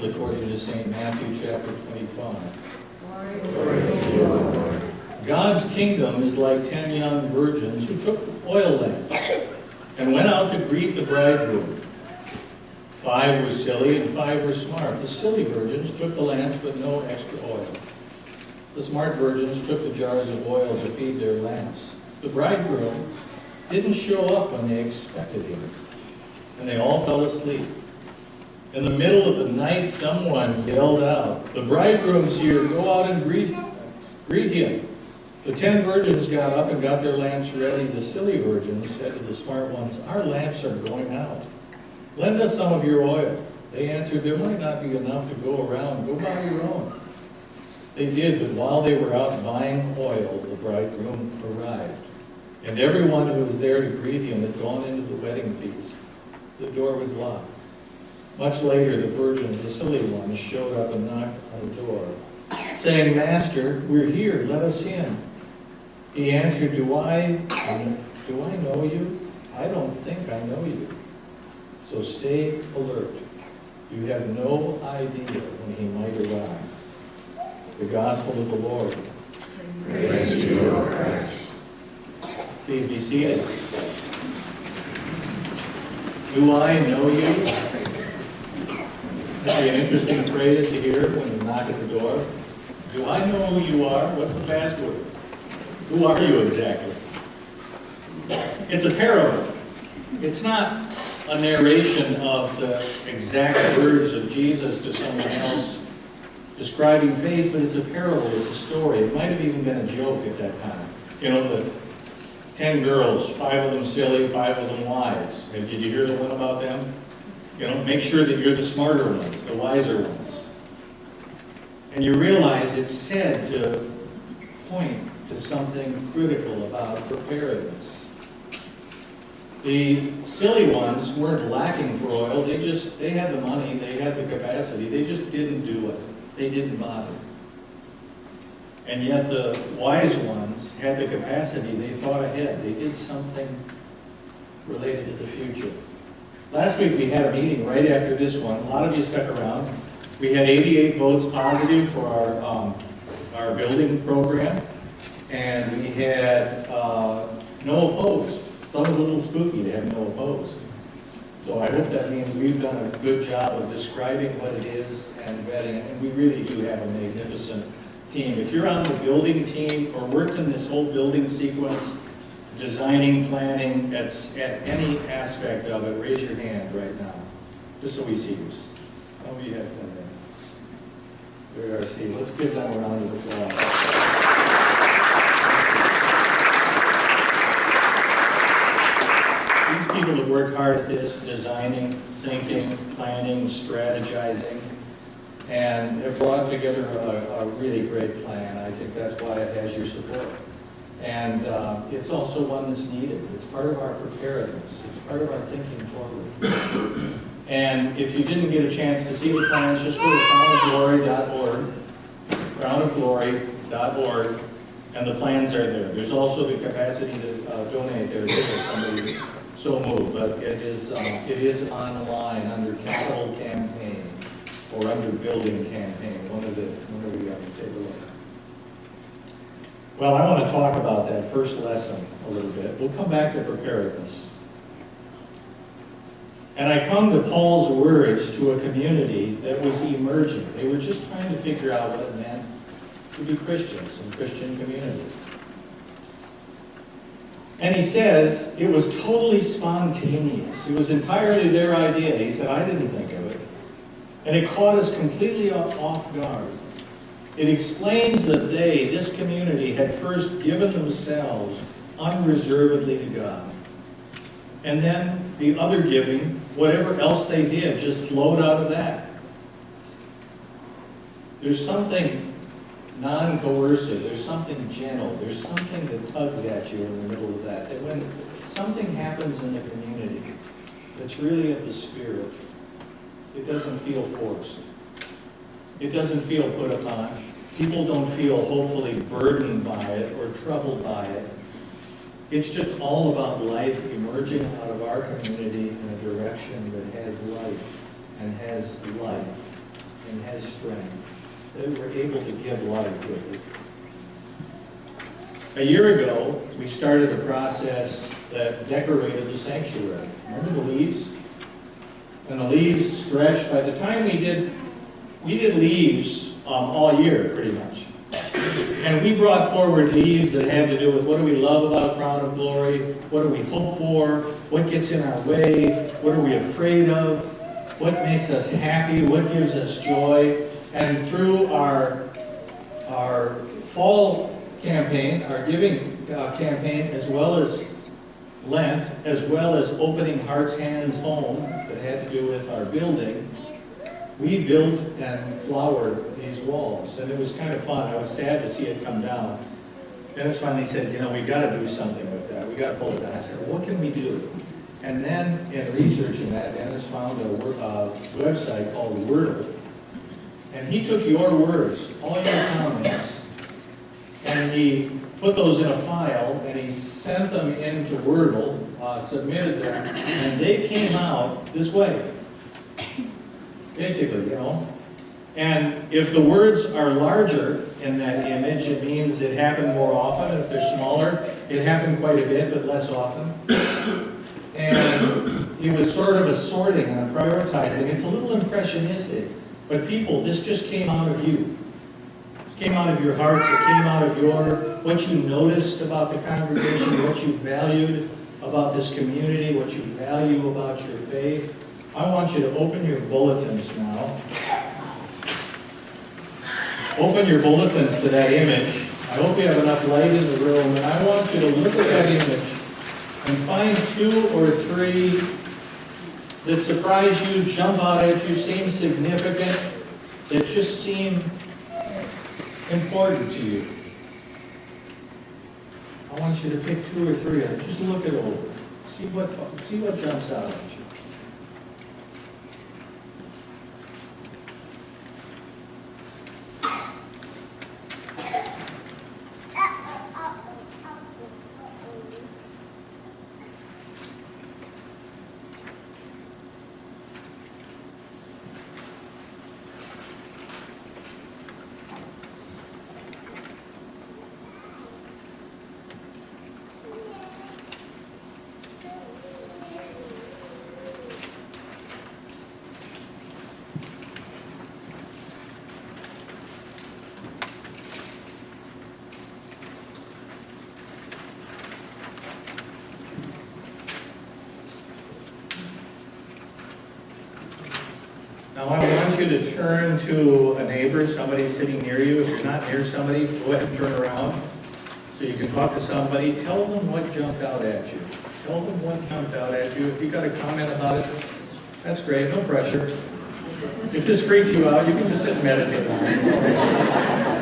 Gospel according to St. Matthew chapter 25. Glory to you, Lord. God's kingdom is like 10 young virgins who took oil lamps and went out to greet the bridegroom. 5 were silly and 5 were smart. The silly virgins took the lamps but no extra oil. The smart virgins took the jars of oil to feed their lamps. The bridegroom didn't show up when they expected him, and they all fell asleep. In the middle of the night, someone yelled out, "The bridegroom's here, go out and greet him." The 10 virgins got up and got their lamps ready. The silly virgins said to the smart ones, "Our lamps are going out. Lend us some of your oil." They answered, "There might not be enough to go around. Go buy your own." They did, but while they were out buying oil, the bridegroom arrived. And everyone who was there to greet him had gone into the wedding feast. The door was locked. Much later, the virgins, the silly ones, showed up and knocked on the door, saying, "Master, we're here, let us in." He answered, Do I know you? I don't think I know you. So stay alert. You have no idea when he might arrive. The Gospel of the Lord. Praise to you, Lord Christ. Please be seated. Do I know you? That'd be an interesting phrase to hear when you knock at the door. Do I know who you are? What's the password? Who are you exactly? It's a parable. It's not a narration of the exact words of Jesus to someone else describing faith, but it's a parable, it's a story. It might have even been a joke at that time. You know, the 10 girls, 5 of them silly, 5 of them wise. And did you hear the one about them? You know, make sure that you're the smarter ones, the wiser ones. And you realize it's said to point to something critical about preparedness. The silly ones weren't lacking for oil. They had the money, they had the capacity. They just didn't do it. They didn't bother. And yet the wise ones had the capacity. They thought ahead. They did something related to the future. Last week we had a meeting right after this one. A lot of you stuck around. We had 88 votes positive for our building program, and we had no opposed. It's always a little spooky to have no opposed. So I hope that means we've done a good job of describing what it is and vetting it, and we really do have a magnificent team. If you're on the building team or worked in this whole building sequence, designing, planning, at any aspect of it, raise your hand right now, just so we see you. Some of you have done that. There are, see. Let's give them a round of applause. These people have worked hard at this, designing, thinking, planning, strategizing, and have brought together a really great plan. I think that's why it has your support. And it's also one that's needed. It's part of our preparedness. It's part of our thinking forward. And if you didn't get a chance to see the plans, just go to crownofglory.org, and the plans are there. There's also the capacity to donate there if somebody's so moved. But it is online under capital campaign or under building campaign. One of the take a look. Well, I want to talk about that first lesson a little bit. We'll come back to preparedness. And I come to Paul's words to a community that was emerging. They were just trying to figure out what it meant to be Christians in Christian community. And he says it was totally spontaneous. It was entirely their idea. He said, I didn't think of it. And it caught us completely off guard. It explains that this community, had first given themselves unreservedly to God. And then the other giving, whatever else they did, just flowed out of that. There's something non-coercive, there's something gentle, there's something that tugs at you in the middle of that. That when something happens in the community that's really of the Spirit, it doesn't feel forced. It doesn't feel put upon. People don't feel hopefully burdened by it or troubled by it. It's just all about life emerging out of our community in a direction that has life and has life. and has strength. That we're able to give life with it. A year ago, we started a process that decorated the sanctuary. Remember the leaves? And the leaves stretched. By the time we did leaves all year, pretty much. And we brought forward leaves that had to do with what do we love about Crown of Glory, what do we hope for, what gets in our way, what are we afraid of, what makes us happy, what gives us joy. And through our fall campaign, our giving campaign, as well as Lent, as well as opening Hearts, Hands, Home, that had to do with our building, we built and flowered these walls, and it was kind of fun. I was sad to see it come down. Dennis finally said, we got to do something with that. We got to pull it down. I said, well, what can we do? And then in researching that, Dennis found a website called Wordle. And he took your words, all your comments, and he put those in a file, and he sent them into Wordle, submitted them, and they came out this way. Basically, And if the words are larger in that image, it means it happened more often. If they're smaller, it happened quite a bit, but less often. And it was sort of a sorting and a prioritizing. It's a little impressionistic, but people, this just came out of you. It came out of your hearts. It came out of what you noticed about the congregation, what you valued about this community, what you value about your faith. I want you to open your bulletins now. Open your bulletins to that image. I hope you have enough light in the room, and I want you to look at that image and find 2 or 3 that surprise you, jump out at you, seem significant, that just seem important to you. I want you to pick 2 or 3 of them. Just look it over. See what jumps out at you. Now I want you to turn to a neighbor, somebody sitting near you. If you're not near somebody, go ahead and turn around so you can talk to somebody. Tell them what jumped out at you. Tell them what jumped out at you. If you got a comment about it, that's great, no pressure. If this freaks you out, you can just sit and meditate on it.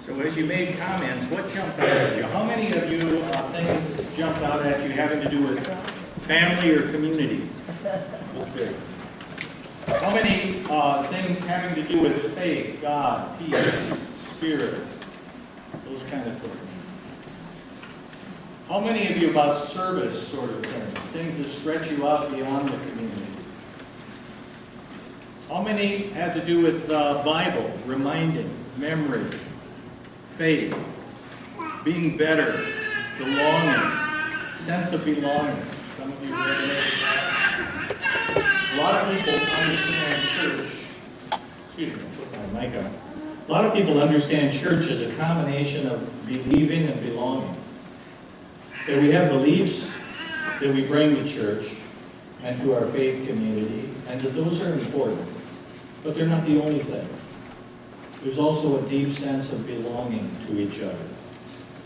So as you made comments, what jumped out at you? How many of you things jumped out at you having to do with family or community? That's big. How many things having to do with faith, God, peace, spirit, those kind of things? How many of you about service sort of things that stretch you out beyond the community? How many had to do with Bible, reminding, memory, faith, being better, belonging, sense of belonging? Some of you resonate with that. A lot of people understand church. Excuse me, I'll put my mic on. A lot of people understand church as a combination of believing and belonging. That we have beliefs that we bring to church and to our faith community, and that those are important. But they're not the only thing. There's also a deep sense of belonging to each other.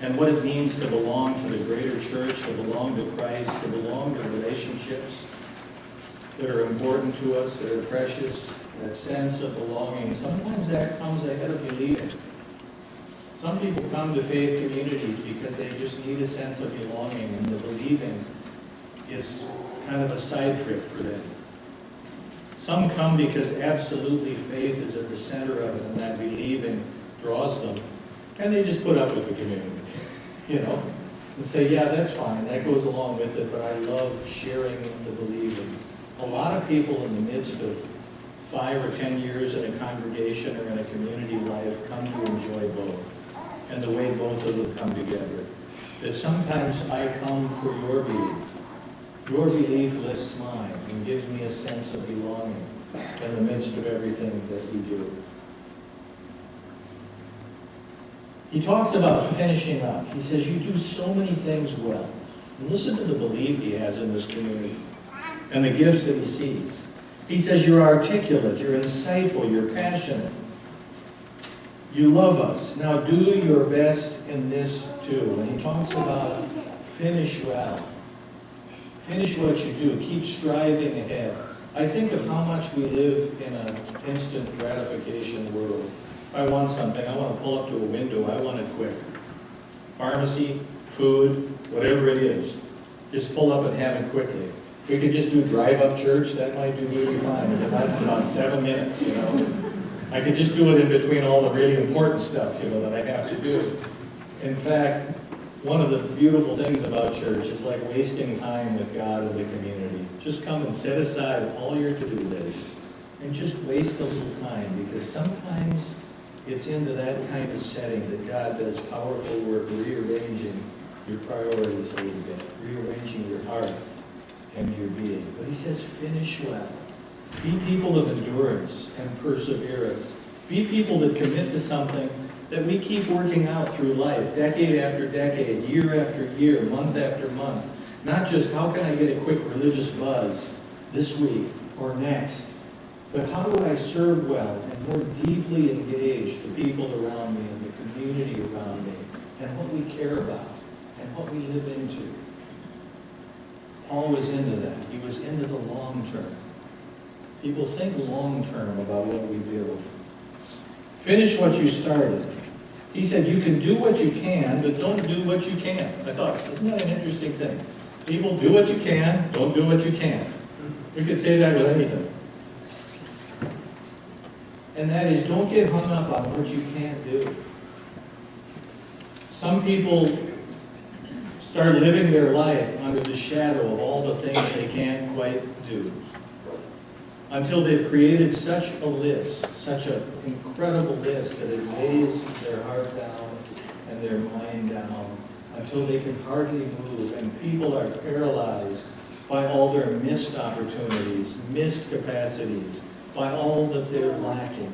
And what it means to belong to the greater church, to belong to Christ, to belong to relationships that are important to us, that are precious, that sense of belonging. Sometimes that comes ahead of believing. Some people come to faith communities because they just need a sense of belonging, and the believing is kind of a side trip for them. Some come because absolutely faith is at the center of it, and that believing draws them, and they just put up with the community, and say, yeah, that's fine, that goes along with it, but I love sharing the believing. A lot of people in the midst of 5 or 10 years in a congregation or in a community life come to enjoy both, and the way both of them come together. That sometimes I come for your belief. Your belief lifts mine and gives me a sense of belonging in the midst of everything that we do. He talks about finishing up. He says, you do so many things well. And listen to the belief he has in this community and the gifts that he sees. He says, you're articulate, you're insightful, you're passionate. You love us. Now do your best in this too. And he talks about finish well. Finish what you do. Keep striving ahead. I think of how much we live in an instant gratification world. If I want something, I want to pull up to a window, I want it quick. Pharmacy, food, whatever it is, just pull up and have it quickly. We could just do drive-up church, that might do really fine. If it lasts about 7 minutes, I could just do it in between all the really important stuff, that I have to do. In fact, one of the beautiful things about church is like wasting time with God and the community. Just come and set aside all your to-do lists and just waste a little time, because sometimes it's into that kind of setting that God does powerful work, rearranging your priorities a little bit, rearranging your heart and your being. But he says, finish well. Be people of endurance and perseverance. Be people that commit to something that we keep working out through life, decade after decade, year after year, month after month. Not just how can I get a quick religious buzz this week or next, but how do I serve well and more deeply engage the people around me and the community around me and what we care about and what we live into. Paul was into that. He was into the long term. People think long term about what we build. Finish what you started. He said you can do what you can, but don't do what you can't. I thought, isn't that an interesting thing? People, do what you can, don't do what you can't. We could say that with anything. And that is, don't get hung up on what you can't do. Some people start living their life under the shadow of all the things they can't quite do, until they've created such a list, such an incredible list, that it weighs their heart down and their mind down, until they can hardly move, and people are paralyzed by all their missed opportunities, missed capacities, by all that they're lacking.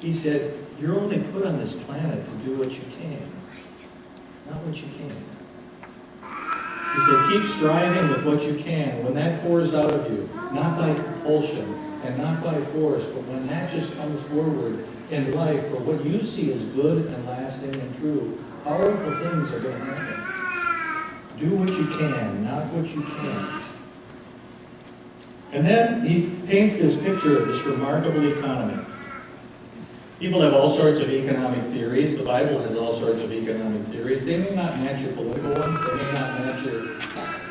He said, you're only put on this planet to do what you can, not what you can't. He said, keep striving with what you can. When that pours out of you, not by compulsion and not by force, but when that just comes forward in life for what you see as good and lasting and true, powerful things are going to happen. Do what you can, not what you can't. And then he paints this picture of this remarkable economy. People have all sorts of economic theories. The Bible has all sorts of economic theories. They may not match your political ones. They may not match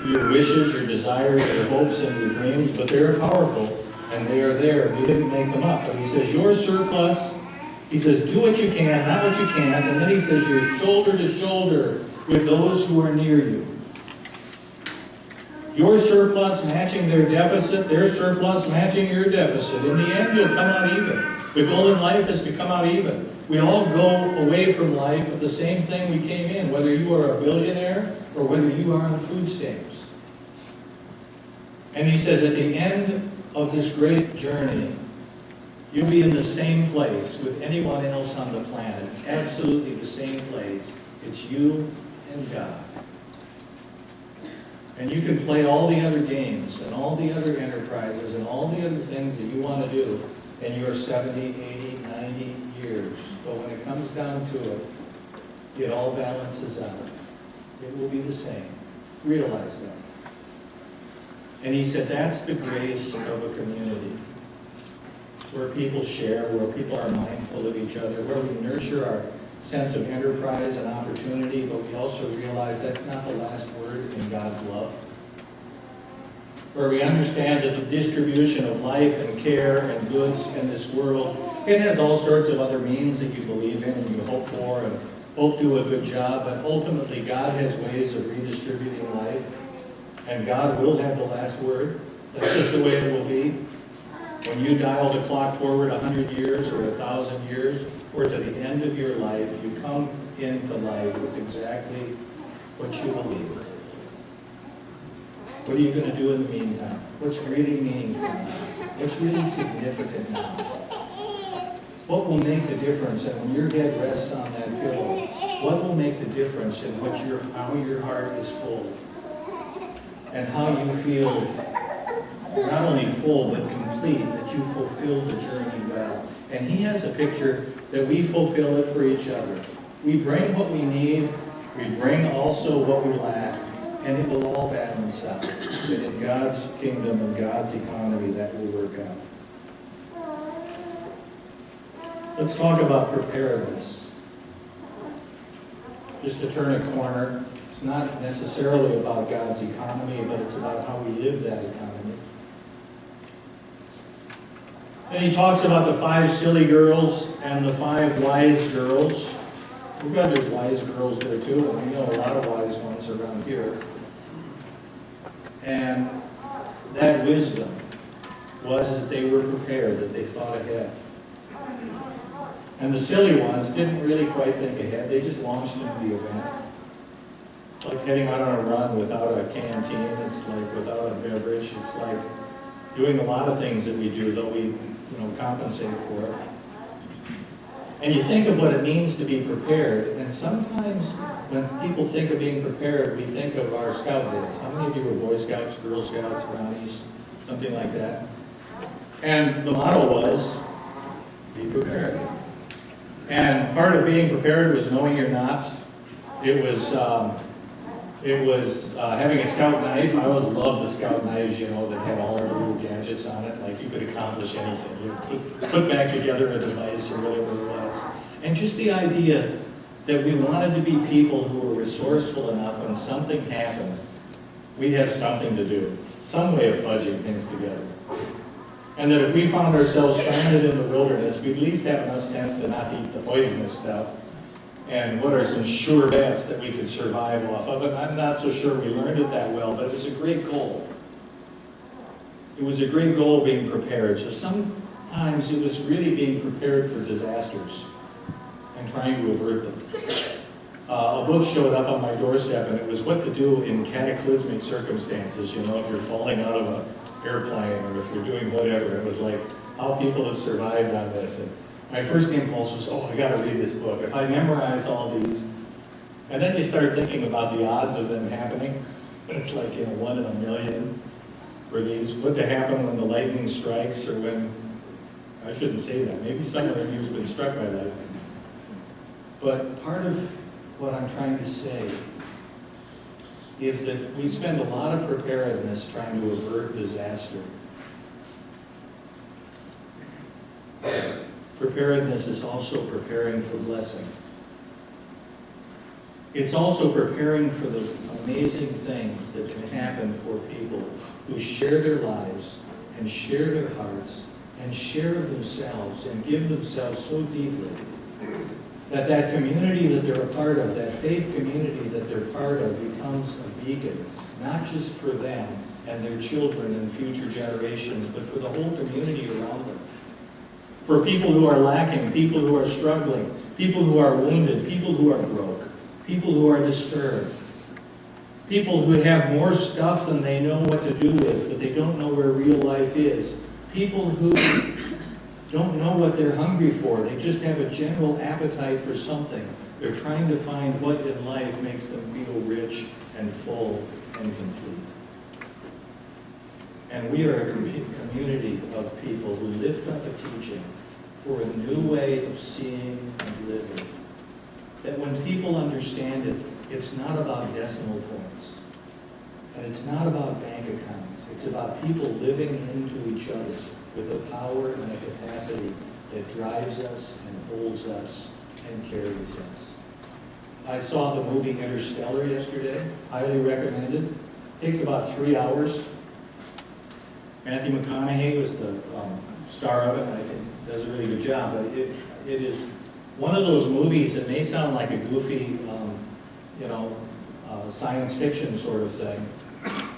your wishes, your desires, your hopes, and your dreams, but they're powerful, and they are there. You didn't make them up. But he says, your surplus, he says, do what you can, not what you can't. And then he says, you're shoulder to shoulder with those who are near you. Your surplus matching their deficit, their surplus matching your deficit. In the end, you'll come out even. The goal in life is to come out even. We all go away from life with the same thing we came in, whether you are a billionaire or whether you are on food stamps. And he says, at the end of this great journey, you'll be in the same place with anyone else on the planet. Absolutely the same place. It's you and God. And you can play all the other games and all the other enterprises and all the other things that you want to do in your 70, 80, 90 years. But when it comes down to it, it all balances out. It will be the same. Realize that. And he said that's the grace of a community, where people share, where people are mindful of each other, where we nurture our sense of enterprise and opportunity, but we also realize that's not the last word in God's love. Where we understand that the distribution of life and care and goods in this world, it has all sorts of other means that you believe in and you hope for and hope do a good job, but ultimately God has ways of redistributing life, and God will have the last word. That's just the way it will be. When you dial the clock forward 100 years or 1,000 years, or to the end of your life, you come into life with exactly what you believe. What are you going to do in the meantime? What's really meaningful now? What's really significant now? What will make the difference? And when your head rests on that pillow, what will make the difference in how your heart is full? And how you feel not only full, but complete, that you fulfilled the journey well. And he has a picture that we fulfill it for each other. We bring what we need, we bring also what we lack, and it will all balance out. And in God's kingdom and God's economy, that will work out. Let's talk about preparedness. Just to turn a corner, it's not necessarily about God's economy, but it's about how we live that economy. And he talks about the 5 silly girls and the 5 wise girls. We're glad there's wise girls there too, and we know a lot of wise ones around here. And that wisdom was that they were prepared, that they thought ahead. And the silly ones didn't really quite think ahead. They just launched into the event. It's like heading out on a run without a canteen. It's like without a beverage. It's like doing a lot of things that we do, though we compensate for it. And you think of what it means to be prepared, and sometimes when people think of being prepared, we think of our scout days. How many of you were Boy Scouts, Girl Scouts, Brownies, something like that? And the motto was, be prepared. And part of being prepared was knowing your knots. It was having a scout knife. I always loved the scout knives, that had all our little gadgets on it. Like you could accomplish anything. You put back together a device or whatever it was. And just the idea that we wanted to be people who were resourceful enough when something happened, we'd have something to do. Some way of fudging things together. And that if we found ourselves stranded in the wilderness, we'd at least have enough sense to not eat the poisonous stuff. And what are some sure bets that we could survive off of it? I'm not so sure we learned it that well, but it was a great goal. It was a great goal being prepared. So sometimes it was really being prepared for disasters and trying to avert them. A book showed up on my doorstep, and it was what to do in cataclysmic circumstances. If you're falling out of an airplane or if you're doing whatever. It was like how people have survived on this. And my first impulse was, I got to read this book. If I memorize all these, and then you start thinking about the odds of them happening. It's like 1 in a million for these. What to happen when the lightning strikes, or when, I shouldn't say that. Maybe someone of you has been struck by lightning. But part of what I'm trying to say is that we spend a lot of preparedness trying to avert disaster. Preparedness is also preparing for blessing. It's also preparing for the amazing things that can happen for people who share their lives and share their hearts and share of themselves and give themselves so deeply that community that they're a part of, that faith community that they're part of, becomes a beacon, not just for them and their children and future generations, but for the whole community around them. For people who are lacking, people who are struggling, people who are wounded, people who are broke, people who are disturbed, people who have more stuff than they know what to do with, but they don't know where real life is, people who don't know what they're hungry for. They just have a general appetite for something. They're trying to find what in life makes them feel rich and full and complete. And we are a community of people who lift up a teaching for a new way of seeing and living. That when people understand it, it's not about decimal points. And it's not about bank accounts. It's about people living into each other with a power and a capacity that drives us and holds us and carries us. I saw the movie Interstellar yesterday. Highly recommended. Takes about 3 hours. Matthew McConaughey was the star of it, and I think does a really good job. But it is one of those movies that may sound like a goofy, science fiction sort of thing,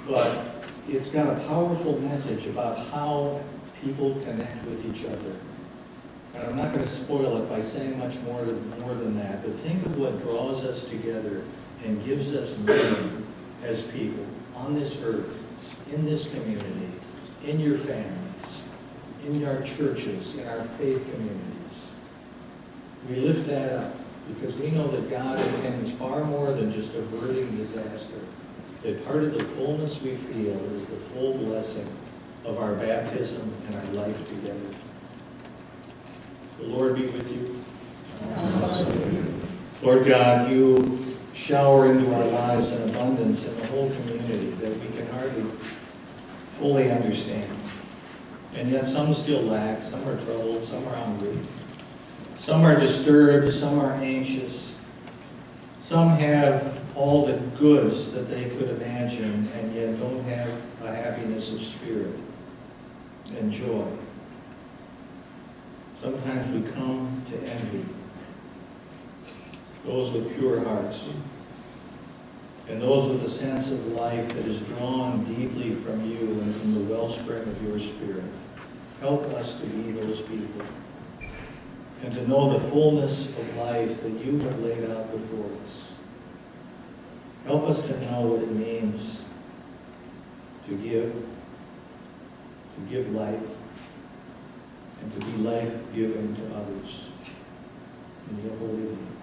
but it's got a powerful message about how people connect with each other. And I'm not going to spoil it by saying much more than that, but think of what draws us together and gives us meaning as people on this earth, in this community, in your families, in our churches, in our faith communities. We lift that up because we know that God intends far more than just averting disaster. That part of the fullness we feel is the full blessing of our baptism and our life together. The Lord be with you. Lord God, you shower into our lives an abundance in the whole community that we can hardly fully understand. And yet some still lack, some are troubled, some are hungry, some are disturbed, some are anxious, some have all the goods that they could imagine and yet don't have a happiness of spirit and joy. Sometimes we come to envy those with pure hearts and those with a sense of life that is drawn deeply from you and from the wellspring of your Spirit. Help us to be those people and to know the fullness of life that you have laid out before us. Help us to know what it means to give life, and to be life-giving to others. In your holy name.